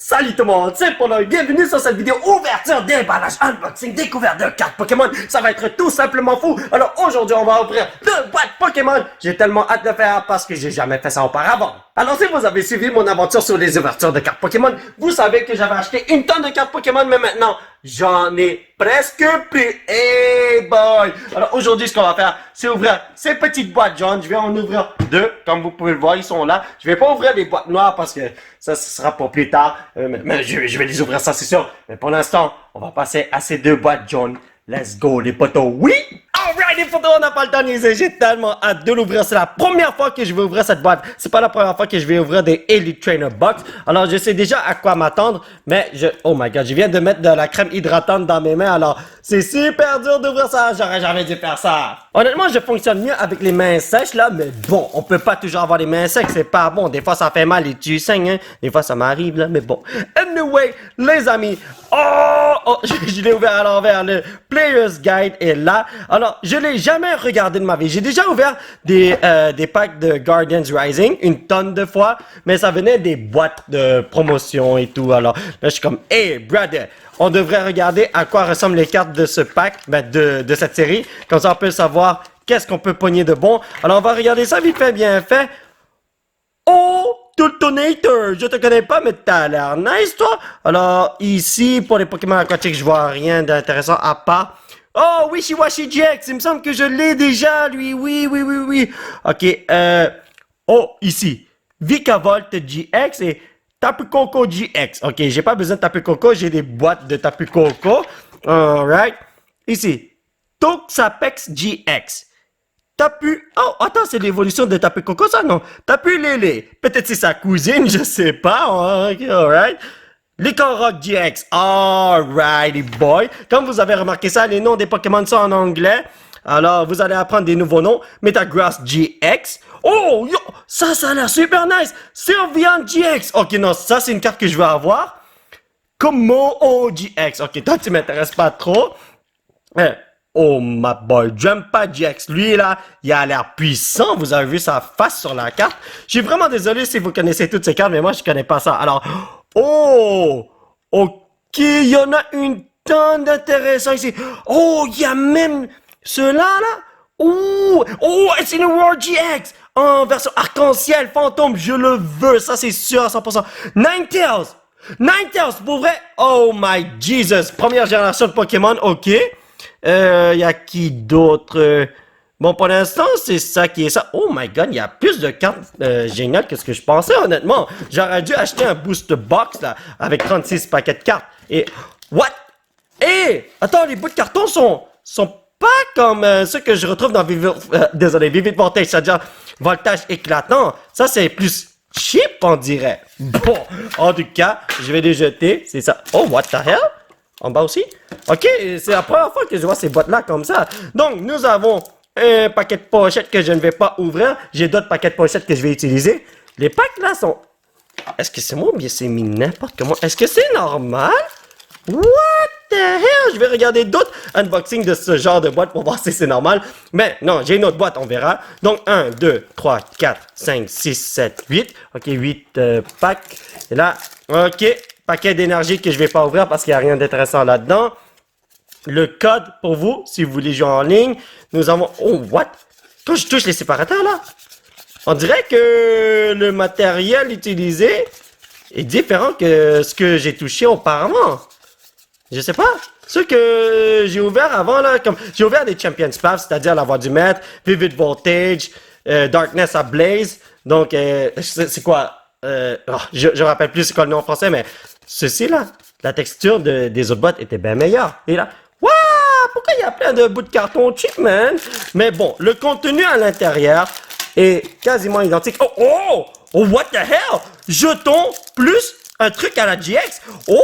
Salut tout le monde, c'est Polo et bienvenue sur cette vidéo ouverture, déballage, unboxing, découverte de cartes Pokémon. Ça va être tout simplement fou. Alors aujourd'hui, on va ouvrir 2 boîtes Pokémon. J'ai tellement hâte de le faire parce que j'ai jamais fait ça auparavant. Alors si vous avez suivi mon aventure sur les ouvertures de cartes Pokémon, vous savez que j'avais acheté une tonne de cartes Pokémon, mais maintenant, j'en ai presque plus. Hey boy! Alors aujourd'hui, ce qu'on va faire, c'est ouvrir ces petites boîtes jaunes. Je vais en ouvrir 2, comme vous pouvez le voir, ils sont là. Je vais pas ouvrir les boîtes noires parce que ça, ce sera pour plus tard. Mais je vais les ouvrir, ça c'est sûr. Mais pour l'instant, on va passer à ces 2 boîtes jaunes. Let's go les potos, oui! Alright les potos, on n'a pas le temps de niaiser. J'ai tellement hâte de l'ouvrir. C'est la première fois que je vais ouvrir cette boîte. C'est pas la première fois que je vais ouvrir des Elite Trainer Box. Alors je sais déjà à quoi m'attendre. Mais oh my god, je viens de mettre de la crème hydratante dans mes mains. Alors c'est super dur d'ouvrir ça. J'aurais jamais dû faire ça. Honnêtement, je fonctionne mieux avec les mains sèches là. Mais bon, on peut pas toujours avoir les mains secs. C'est pas bon. Des fois ça fait mal et tu saignes. Hein. Des fois ça m'arrive là. Mais bon. Anyway, les amis. Oh, je l'ai ouvert à l'envers. Le Player's Guide est là. Alors, je l'ai jamais regardé de ma vie. J'ai déjà ouvert des packs de Guardians Rising une tonne de fois, mais ça venait des boîtes de promotion et tout. Alors, là, je suis comme, hey, brother, on devrait regarder à quoi ressemblent les cartes de ce pack, de cette série. Comme ça, on peut savoir qu'est-ce qu'on peut pogner de bon. Alors, on va regarder ça vite fait, bien fait. Oh! Tutonator, je te connais pas, mais t'as l'air nice, toi. Alors, ici, pour les Pokémon aquatiques, je vois rien d'intéressant à part. Oh, Wishiwashi GX, il me semble que je l'ai déjà, lui. Oui. Ok, oh, ici, Vikavolt GX et Tapu Koko GX. Ok, j'ai pas besoin de Tapu Koko, j'ai des boîtes de Tapu Koko. Alright. Ici, Toxapex GX. Oh, attends, c'est l'évolution de Tapu Koko, ça, non? Tapu Lele. Peut-être c'est sa cousine, je sais pas. Ok, alright. Licorrock GX. Alrighty, boy. Comme vous avez remarqué ça, les noms des Pokémon sont en anglais. Alors, vous allez apprendre des nouveaux noms. Metagross GX. Oh, yo, ça a l'air super nice. Sylveon GX. Ok, non, ça, c'est une carte que je veux avoir. Como GX. Ok, toi, tu m'intéresses pas trop. Oh, my boy, Jumpa GX, lui, là, il a l'air puissant. Vous avez vu sa face sur la carte. Je suis vraiment désolé si vous connaissez toutes ces cartes, mais moi, je connais pas ça. Alors, oh, ok, il y en a une tonne d'intéressants ici. Oh, il y a même ceux-là, là. Oh, c'est une War GX en version arc-en-ciel, fantôme. Je le veux, ça, c'est sûr à 100%. Ninetales, pour vrai. Oh, my Jesus. Première génération de Pokémon, ok. Y a qui d'autre? Bon, pour l'instant, c'est ça qui est ça. Oh my god, il y a plus de cartes géniales que ce que je pensais, honnêtement. J'aurais dû acheter un booster box, là, avec 36 paquets de cartes. Et, what? Attends, les bouts de carton sont pas comme ceux que je retrouve dans Vivid Voltage, c'est-à-dire voltage éclatant. Ça, c'est plus cheap, on dirait. Bon, en tout cas, je vais les jeter. C'est ça. Oh, what the hell? En bas aussi? Ok, c'est la première fois que je vois ces boîtes-là comme ça. Donc, nous avons un paquet de pochettes que je ne vais pas ouvrir. J'ai d'autres paquets de pochettes que je vais utiliser. Les packs là sont... Est-ce que c'est moi ou bien c'est mis n'importe comment? Est-ce que c'est normal? What the hell? Je vais regarder d'autres unboxings de ce genre de boîte pour voir si c'est normal. Mais non, j'ai une autre boîte, on verra. Donc, 1, 2, 3, 4, 5, 6, 7, 8. Ok, 8 packs. Et là, ok... Paquet d'énergie que je vais pas ouvrir parce qu'il n'y a rien d'intéressant là-dedans. Le code pour vous, si vous voulez jouer en ligne. Nous avons... Oh, what? Quand je touche les séparateurs, là, on dirait que le matériel utilisé est différent que ce que j'ai touché auparavant. Je sais pas. Ceux que j'ai ouvert avant, là, comme... J'ai ouvert des Champions Path, c'est-à-dire la voix du maître, Vivid Voltage, Darkness Ablaze. Donc, c'est quoi? Je rappelle plus c'est quoi le nom en français, mais ceci là, la texture des autres boîtes était bien meilleure. Et là, waouh, pourquoi il y a plein de bouts de carton cheap, man? Mais bon, le contenu à l'intérieur est quasiment identique. Oh, what the hell? Jeton plus un truc à la GX. Oh,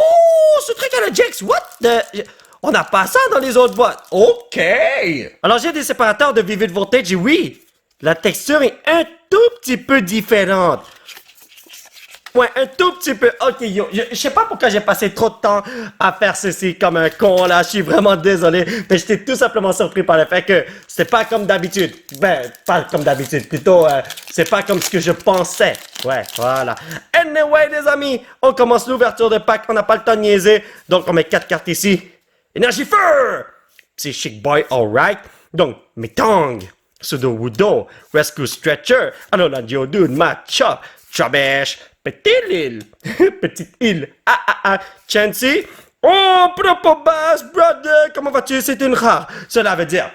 ce truc à la GX, what the... On n'a pas ça dans les autres boîtes. Ok. Alors, j'ai des séparateurs de Vivid Voltage et oui, la texture est un tout petit peu différente. point un tout petit peu. Ok, yo, je sais pas pourquoi j'ai passé trop de temps à faire ceci comme un con, là. Je suis vraiment désolé. Mais j'étais tout simplement surpris par le fait que c'est pas comme d'habitude. Ben, pas comme d'habitude. Plutôt, c'est pas comme ce que je pensais. Ouais, voilà. Anyway, les amis, on commence l'ouverture de pack. On n'a pas le temps de niaiser. Donc, on met 4 cartes ici. Énergie feu! Psychic Boy, alright. Donc, Metong, Pseudo Wudo, Rescue Stretcher, Alolan Geodude, Machop, Trabesh, Petite Île, Petite Île, Chansey. Oh, Propo Bass, brother, comment vas-tu? C'est une rare. Cela veut dire,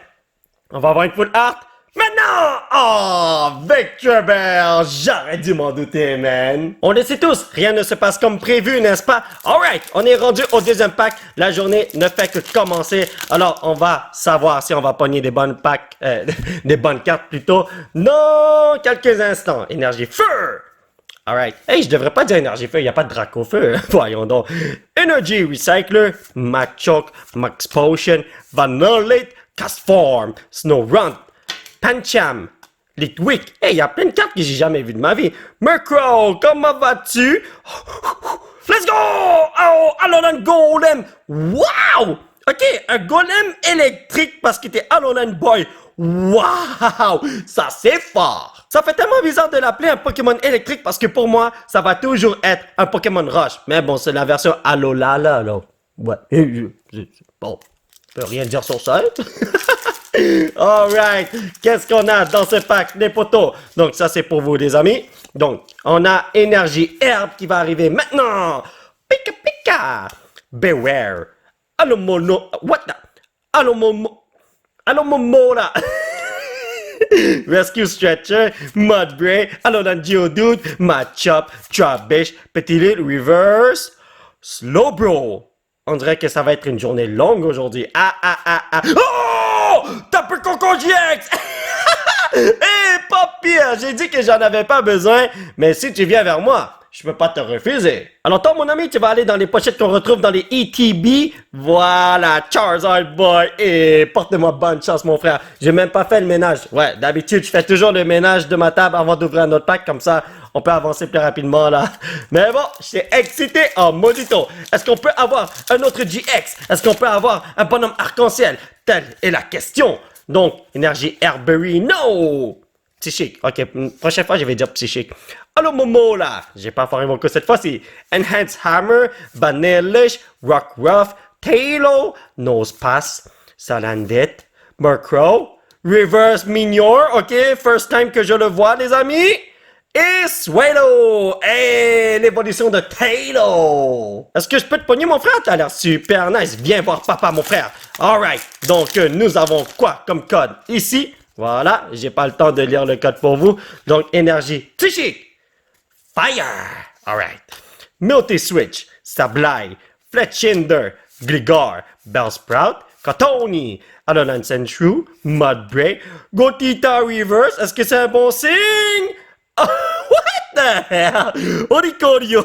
on va avoir une full art. Maintenant! Oh, Victor Bell! J'aurais dû m'en douter, man! On le sait tous, rien ne se passe comme prévu, n'est-ce pas? Alright, on est rendu au deuxième pack. La journée ne fait que commencer. Alors, on va savoir si on va pogner des bonnes packs, des bonnes cartes plutôt. Dans quelques instants. Énergie feu! Alright. Hey, je devrais pas dire énergie feu, il n'y a pas de Draco feu. Voyons donc. Energy Recycler, Machoke, Max Potion, Vanillite, Castform, Snow Run, Pancham, Litwick. Hey, il y a plein de cartes que j'ai jamais vues de ma vie. Murkrow, comment vas-tu? Let's go! Oh, Alolan Golem! Wow! Ok, un golem électrique parce qu'il était Alolan Boy. Wow! Ça, c'est fort! Ça fait tellement bizarre de l'appeler un Pokémon électrique parce que pour moi, ça va toujours être un Pokémon roche. Mais bon, c'est la version Alola, là. Ouais. Bon, je peux rien dire sur ça. Alright, qu'est-ce qu'on a dans ce pack, les potos? Donc ça c'est pour vous les amis. Donc on a énergie herbe qui va arriver maintenant. Pika pika. Beware. Alomono. What the? Alomomola. Rescue Stretcher, Mudbray, Alolan Geodude, Machop, Trubbish, Petit Little Reverse, Slowbro. On dirait que ça va être une journée longue aujourd'hui. Oh! Tapu Coco GX! Pas pire! J'ai dit que j'en avais pas besoin, mais si tu viens vers moi, je peux pas te refuser. Alors toi, mon ami, tu vas aller dans les pochettes qu'on retrouve dans les ETB. Voilà, Charizard Boy. Et porte-moi bonne chance, mon frère. J'ai même pas fait le ménage. Ouais, d'habitude, je fais toujours le ménage de ma table avant d'ouvrir un autre pack. Comme ça, on peut avancer plus rapidement, là. Mais bon, je suis excité en maudito. Est-ce qu'on peut avoir un autre GX? Est-ce qu'on peut avoir un bonhomme arc-en-ciel? Telle est la question. Donc, énergie Herbery, no! Psychique. Ok, prochaine fois, je vais dire psychique. Allo Momo, là. J'ai pas foiré mon coup cette fois-ci. Enhance Hammer, Vanillish, Rockruff, Tailo, Nosepass, Salandit, Murkrow, Reverse Minior. Ok, first time que je le vois, les amis. Et Swallow! Hey, l'évolution de Tailo! Est-ce que je peux te pogner, mon frère? T'as l'air super nice. Viens voir papa, mon frère. Alright. Donc, nous avons quoi comme code? Ici, voilà. J'ai pas le temps de lire le code pour vous. Donc, énergie psychique. Fire! Alright. Multi-Switch, Sableye, Fletchinder, Gligar, Bellsprout, Cotoni, Alolan Sandshrew, Mudbray, Gotita Reverse. Est-ce que c'est un bon signe? Oh, what the hell? Oricorio!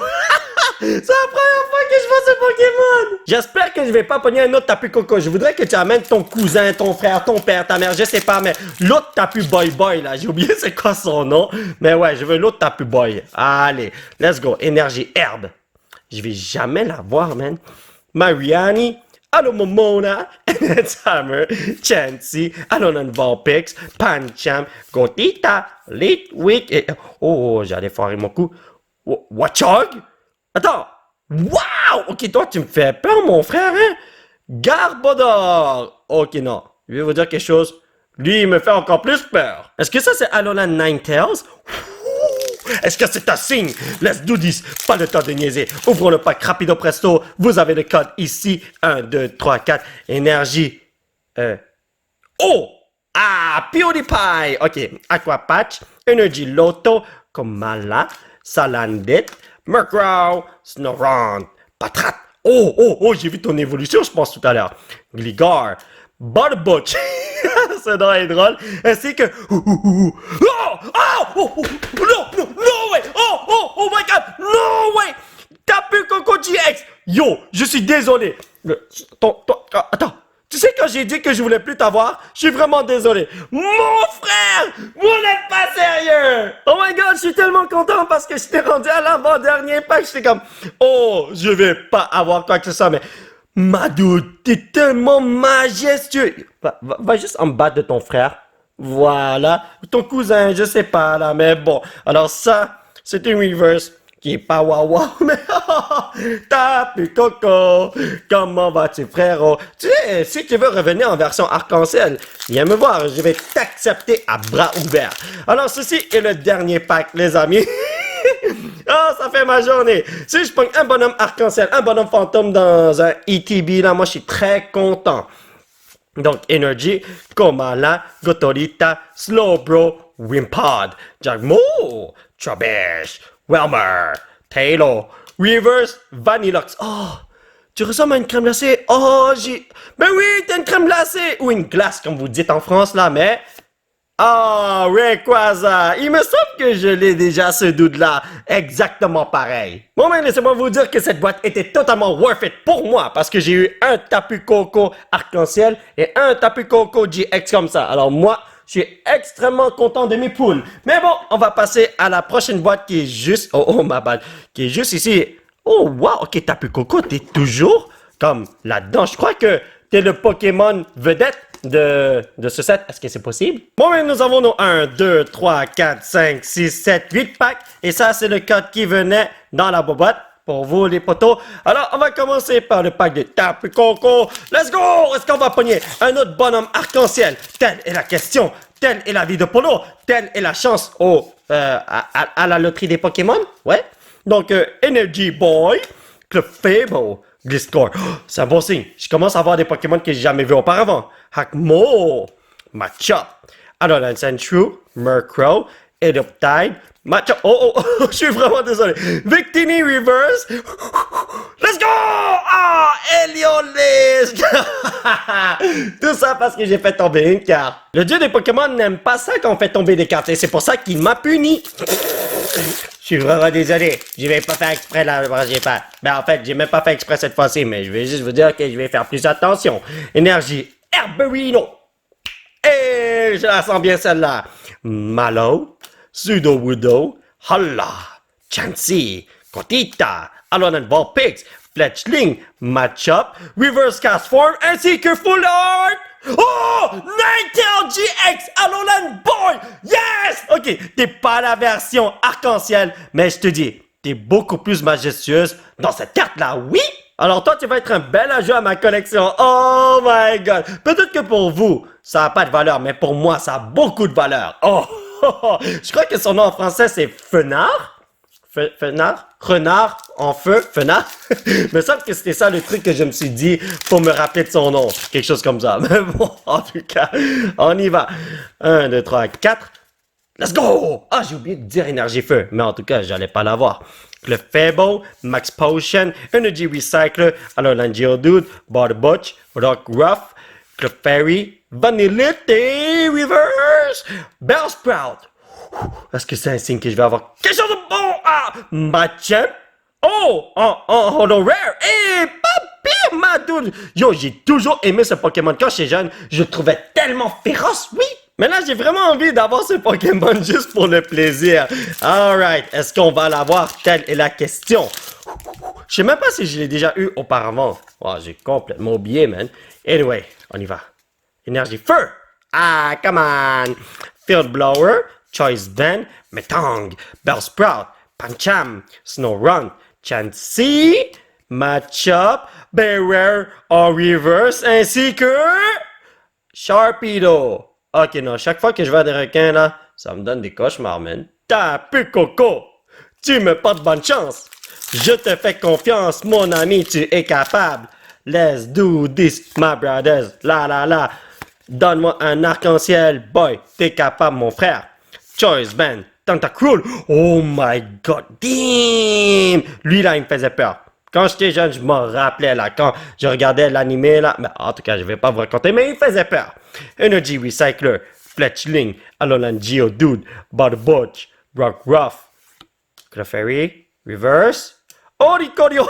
C'est la première fois que je vois ce Pokémon! J'espère que je vais pas pogner un autre Tapu Koko. Je voudrais que tu amènes ton cousin, ton frère, ton père, ta mère, je sais pas, mais l'autre Tapu Boy Boy, là. J'ai oublié c'est quoi son nom. Mais ouais, je veux l'autre Tapu Boy. Allez, let's go. Énergie herbe. Je vais jamais la voir, man. Mariani. Allo Momona, Hammer, Chansey, Alolan Vulpix, Pancham, Gotita, Litwick et... Oh, j'allais foirer mon coup. Watchog? Attends. Wow! Ok, toi, tu me fais peur, mon frère, hein? Garbodor! Ok, non. Je vais vous dire quelque chose. Lui, il me fait encore plus peur. Est-ce que ça, c'est Alolan Ninetales? Est-ce que c'est un signe? Let's do this. Pas le temps de niaiser. Ouvrons le pack rapido presto. Vous avez le code ici. 1, 2, 3, 4. Énergie. Oh! Ah! PewDiePie. OK. Aqua Patch. Energy Loto. Komala. Salandit. Murkrow. Snorunt. Patrat. Oh! J'ai vu ton évolution, je pense, tout à l'heure. Gligar. Butch. Ça doit être drôle. Ainsi que... No way! Oh my god! No way! Tapu Coco GX! Yo, je suis désolé. Attends. Tu sais, quand j'ai dit que je voulais plus t'avoir, je suis vraiment désolé. Mon frère, vous n'êtes pas sérieux. Oh my god, je suis tellement content parce que je t'ai rendu à l'avant-dernier pack. J'étais comme, oh, je vais pas avoir quoi que ce soit, mais Madou, t'es tellement majestueux. Va juste en bas de ton frère. Voilà. Ton cousin, je sais pas là, mais bon. Alors ça, c'est une reverse qui est pas waouh, mais Tapu Koko, comment vas-tu frérot? Tu sais, si tu veux revenir en version arc-en-ciel, viens me voir, je vais t'accepter à bras ouverts. Alors ceci est le dernier pack, les amis. Oh, ça fait ma journée. Si je prends un bonhomme arc-en-ciel, un bonhomme fantôme dans un ETB, là, moi je suis très content. Donc, Energy, Komala, Gotorita, Slowbro, Wimpod, Jagmo, Trubbish, Welmer, Taylor, Reverse, Vanilluxe. Oh, tu ressembles à une crème glacée. Oh, Ben oui, t'as une crème glacée. Ou une glace, comme vous dites en France, là, mais... Oh, Rayquaza, il me semble que je l'ai déjà, ce dude-là. Exactement pareil. Bon, mais laissez-moi vous dire que cette boîte était totalement worth it pour moi parce que j'ai eu un Tapu Koko arc-en-ciel et un Tapu Koko GX comme ça. Alors moi, je suis extrêmement content de mes poules. Mais bon, on va passer à la prochaine boîte qui est juste... Oh, ma bad. Qui est juste ici. Oh, wow, ok, Tapu Koko, t'es toujours comme là-dedans. Je crois que t'es le Pokémon vedette de ce set. Est-ce que c'est possible? Bon, mais nous avons nos 1, 2, 3, 4, 5, 6, 7, 8 packs. Et ça, c'est le code qui venait dans la boîte pour vous, les potos. Alors, on va commencer par le pack de Tapu Koko. Let's go! Est-ce qu'on va pogner un autre bonhomme arc-en-ciel? Telle est la question. Telle est la vie de Polo. Telle est la chance à la loterie des Pokémon. Ouais. Donc, Energy Boy, Clefable, Gliscor. Oh, c'est un bon signe. Je commence à avoir des Pokémon que j'ai jamais vus auparavant. Hakmo, Machop, Alolan Sandshrew, Murkrow, Edoptide, Machop. Je suis vraiment désolé. Victini Reverse. Let's go! Ah, Heliolisk! Tout ça parce que j'ai fait tomber une carte. Le dieu des Pokémon n'aime pas ça quand on fait tomber des cartes et c'est pour ça qu'il m'a puni. Je suis vraiment désolé. Je vais pas faire exprès là. En fait, j'ai même pas fait exprès cette fois-ci, mais je vais juste vous dire que je vais faire plus attention. Énergie Herberino. Et je la sens bien celle-là. Malo, Sudowoodo, Holla, Chansey, Kotita, Alolan Vulpix, Fletchling, Machop, Reverse Cast Form, ainsi que Full Art. Oh! Ninetale GX Alolan Boy! Yes! Ok, t'es pas la version arc-en-ciel, mais je te dis, t'es beaucoup plus majestueuse dans cette carte-là, oui? Alors toi, tu vas être un bel ajout à ma collection. Oh my god! Peut-être que pour vous, ça n'a pas de valeur, mais pour moi, ça a beaucoup de valeur. Oh! Je crois que son nom en français, c'est Fenard. Fenard? Renard en feu? Fenard? Il me semble que c'était ça le truc que je me suis dit pour me rappeler de son nom. Quelque chose comme ça. Mais bon, en tout cas, on y va. 1, 2, 3, 4. Let's go! Ah, j'ai oublié de dire énergie feu. Mais en tout cas, j'allais pas l'avoir. Le Fable, Max Potion, Energy Recycler, Alolan Geodude, Butch, Rock Ruff, Clefairy, Vanillite, Reverse, Bellsprout. Est-ce que c'est un signe que je vais avoir quelque chose de bon? Ah, Machamp. Oh, Holo Rare. Eh, pas pire, Madoud. Yo, j'ai toujours aimé ce Pokémon. Quand j'étais jeune, je le trouvais tellement féroce, oui. Mais là, j'ai vraiment envie d'avoir ce Pokémon juste pour le plaisir. Alright, est-ce qu'on va l'avoir? Telle est la question. Je sais même pas si je l'ai déjà eu auparavant. Oh, j'ai complètement oublié, man. Anyway, on y va. Énergie feu. Ah, come on. Field Blower. Choice Band, Metang, Bellsprout, Pancham, Snorunt, Chansey, Machop, Bearer en reverse, ainsi que Sharpedo. Ok, non, chaque fois que je vois des requins là, ça me donne des cauchemars, man. Tapu Koko, tu me portes bonne chance. Je te fais confiance, mon ami, tu es capable. Let's do this, my brothers. La. Donne-moi un arc-en-ciel, boy. T'es capable, mon frère. Choice Band, Tentacruel. Oh my god, damn! Lui là, il me faisait peur. Quand j'étais jeune, je m'en rappelais là, quand je regardais l'animé là, mais en tout cas, je vais pas vous raconter, mais il faisait peur. Energy Recycler, Fletchling, Alolan Geodude, Butch, Rock Ruff, Clefairy, Reverse, Oricorio.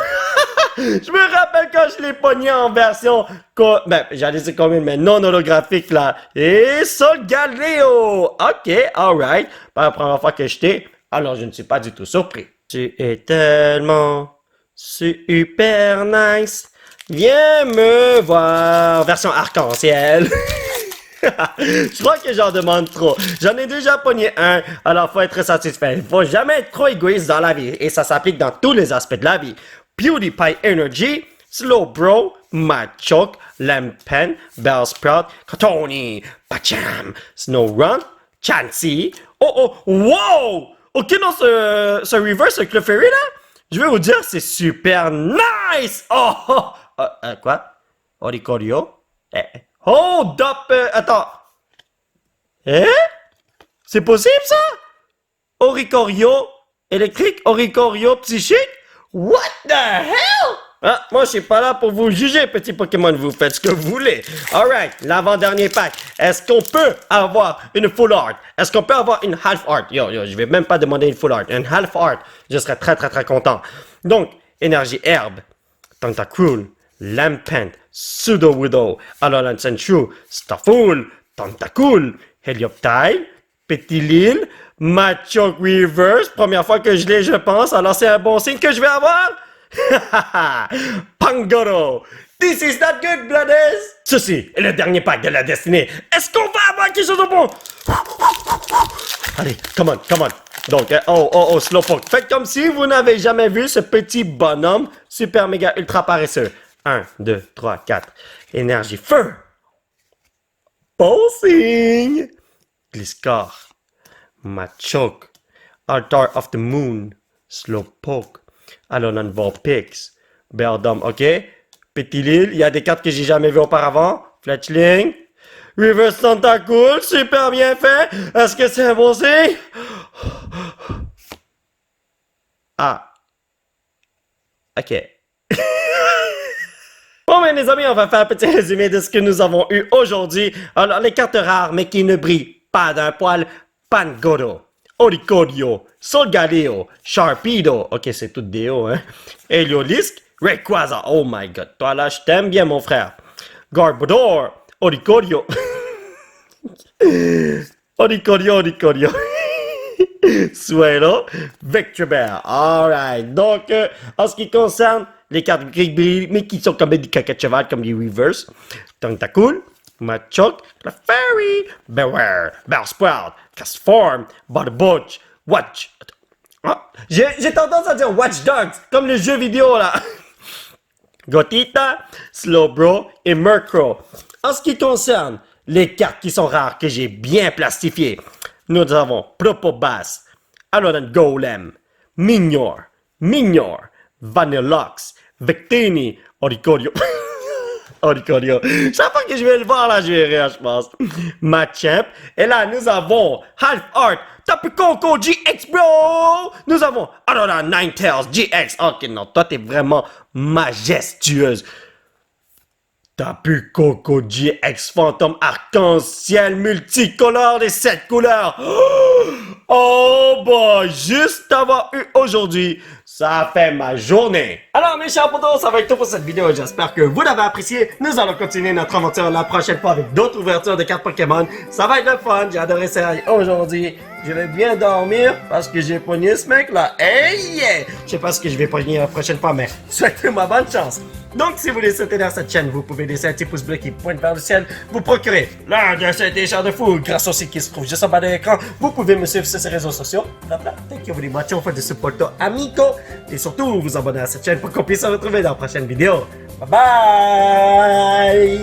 Je me rappelle quand je l'ai pogné en version, j'allais dire combien, mais non holographique, là. Et Solgaleo! Ok, alright. Pas la première fois que je t'ai, alors je ne suis pas du tout surpris. Tu es tellement super nice. Viens me voir. Version arc-en-ciel. Je crois que j'en demande trop. J'en ai déjà pogné un, alors faut être satisfait. Il faut jamais être trop égoïste dans la vie, et ça s'applique dans tous les aspects de la vie. PewDiePie Energy, Slowbro, Machoke, Lampen, Bellsprout, Katoni, Pacham, Snowrun, Chansey. Oh, wow! Ok, dans ce reverse avec le fairy là, je vais vous dire, c'est super nice! Quoi? Oricorio? Hold up! Attends. C'est possible, ça? Oricorio électrique? Oricorio psychique? What the hell? Ah, moi, je suis pas là pour vous juger, petit Pokémon. Vous faites ce que vous voulez. Alright, l'avant-dernier pack. Est-ce qu'on peut avoir une full art? Est-ce qu'on peut avoir une half art? Yo, je vais même pas demander une full art. Une half art, je serais très content. Donc, énergie herbe, Tentacruel, Lampent, Sudowoodo, Alolan Sandshrew, Staffoul, Tentacool, Helioptile, Petilil, Machoke Reverse. Première fois que je l'ai, je pense. Alors c'est un bon signe que je vais avoir. Pangoro. This is not good, brothers. Ceci est le dernier pack de la destinée. Est-ce qu'on va avoir quelque chose de bon? Allez, come on. Donc, Slowpoke. Faites comme si vous n'avez jamais vu ce petit bonhomme super méga ultra paresseux. 1, 2, 3, 4. Énergie feu. Pulsing. Gliscor. Machoke. Altar of the Moon. Slowpoke. Alolan Vulpix. Beldum, ok. Petilil, il y a des cartes que j'ai jamais vues auparavant. Fletchling. Reverse Tentacool, super bien fait. Est-ce que c'est un bon signe? Ah. Ok. Bon, mais les amis, on va faire un petit résumé de ce que nous avons eu aujourd'hui. Alors, les cartes rares, mais qui ne brillent pas d'un poil. Pangoro, Oricorio, Solgaleo, Sharpedo. Ok, c'est tout déo, hein. Heliolisk, Rayquaza. Oh my god. Toi, là, je t'aime bien, mon frère. Garbodor, Oricorio. Oricorio. Suelo, Victreebel. Alright. Donc, en ce qui concerne les cartes gris, mais qui sont comme des caca de cheval, comme les reverse. Tentacool, Machoke, Clefairy, Beware, Bellsprout, Castform, Butterbutch, Watch. J'ai tendance à dire Watch Dogs, comme le jeu vidéo là. Gothita, Slowbro et Murkrow. En ce qui concerne les cartes qui sont rares, que j'ai bien plastifiées, nous avons Propobass, Alolan Golem, Minior, Vanilluxe, Victini, Oricorio. Chaque fois que je vais le voir, là, je vais rire, je pense. Machamp. Et là, nous avons Half Art, Tapu Koko GX, bro! Nous avons Alolan Ninetales GX. Ok, non, toi, t'es vraiment majestueuse. Tapu Koko GX Fantôme Arc-en-Ciel multicolore des 7 couleurs. Oh boy, juste avoir eu aujourd'hui, ça a fait ma journée. Alors mes chers potos, ça va être tout pour cette vidéo. J'espère que vous l'avez apprécié. Nous allons continuer notre aventure la prochaine fois avec d'autres ouvertures de cartes Pokémon. Ça va être le fun, j'ai adoré ça aujourd'hui. Je vais bien dormir parce que j'ai pogné ce mec là. Hey yeah! Je sais pas ce que je vais pogner la prochaine fois, mais souhaitez-moi bonne chance. Donc, si vous voulez soutenir cette chaîne, vous pouvez laisser un petit pouce bleu qui pointe vers le ciel. Vous procurez l'un de ces t-shirts de fou grâce au site qui se trouve juste en bas de l'écran. Vous pouvez me suivre sur ces réseaux sociaux. Thank you very much for the support, amigo. Et surtout, vous abonner à cette chaîne pour qu'on puisse se retrouver dans la prochaine vidéo. Bye bye!